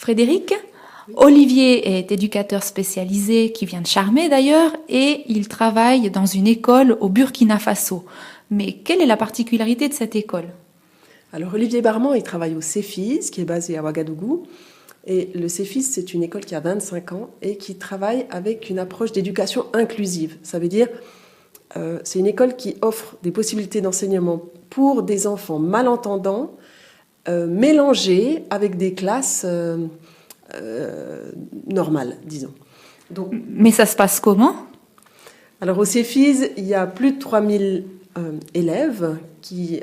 Frédéric, Olivier est éducateur spécialisé qui vient de Charmey d'ailleurs et il travaille dans une école au Burkina Faso. Mais quelle est la particularité de cette école? Alors Olivier Barman, il travaille au CEFIS, qui est basé à Ouagadougou. Et le CEFIS, c'est une école qui a 25 ans et qui travaille avec une approche d'éducation inclusive. Ça veut dire, c'est une école qui offre des possibilités d'enseignement pour des enfants malentendants, mélangés avec des classes normales, disons. Donc, mais ça se passe comment? Alors au CEFIS, il y a plus de 3000 élèves qui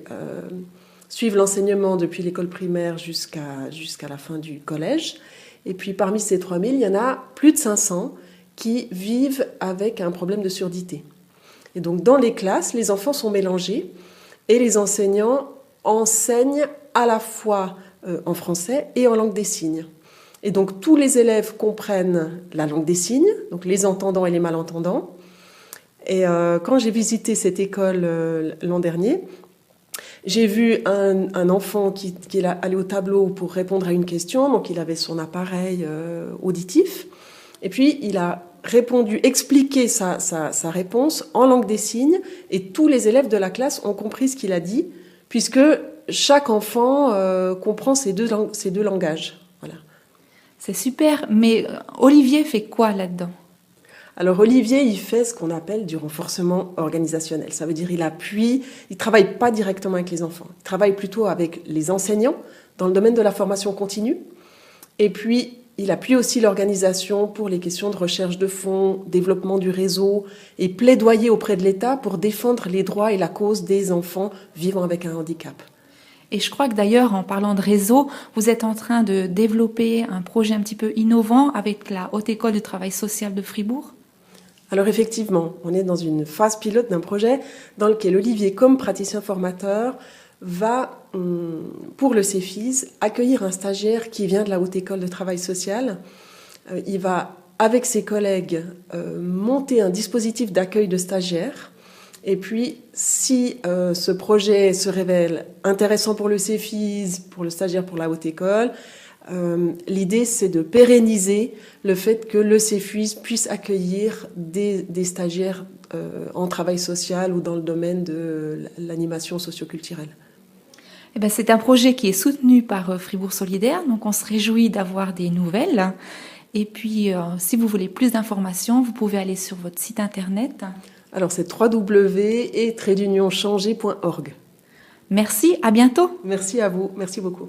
suivent l'enseignement depuis l'école primaire jusqu'à la fin du collège. Et puis parmi ces 3000, il y en a plus de 500 qui vivent avec un problème de surdité. Et donc dans les classes, les enfants sont mélangés et les enseignants enseignent à la fois en français et en langue des signes. Et donc tous les élèves comprennent la langue des signes, donc les entendants et les malentendants. Et quand j'ai visité cette école l'an dernier, j'ai vu un enfant qui est allé au tableau pour répondre à une question. Donc il avait son appareil auditif. Et puis il a expliqué sa réponse en langue des signes. Et tous les élèves de la classe ont compris ce qu'il a dit, puisque chaque enfant comprend ces deux langages. Voilà. C'est super, mais Olivier fait quoi là-dedans? Alors Olivier, il fait ce qu'on appelle du renforcement organisationnel. Ça veut dire il appuie, il ne travaille pas directement avec les enfants. Il travaille plutôt avec les enseignants dans le domaine de la formation continue. Et puis, il appuie aussi l'organisation pour les questions de recherche de fonds, développement du réseau et plaidoyer auprès de l'État pour défendre les droits et la cause des enfants vivant avec un handicap. Et je crois que d'ailleurs, en parlant de réseau, vous êtes en train de développer un projet un petit peu innovant avec la Haute École de Travail Social de Fribourg. Alors effectivement, on est dans une phase pilote d'un projet dans lequel Olivier, comme praticien formateur, va, pour le CEFIS, accueillir un stagiaire qui vient de la Haute École de Travail Social. Il va, avec ses collègues, monter un dispositif d'accueil de stagiaires. Et puis, si ce projet se révèle intéressant pour le CEFIS, pour le stagiaire, pour la Haute École, l'idée, c'est de pérenniser le fait que le CEFIS puisse accueillir des stagiaires en travail social ou dans le domaine de l'animation socioculturelle. Eh bien, c'est un projet qui est soutenu par Fribourg Solidaire, donc on se réjouit d'avoir des nouvelles. Et puis, si vous voulez plus d'informations, vous pouvez aller sur votre site internet. Alors, c'est www.changer.org. Merci, à bientôt. Merci à vous, merci beaucoup.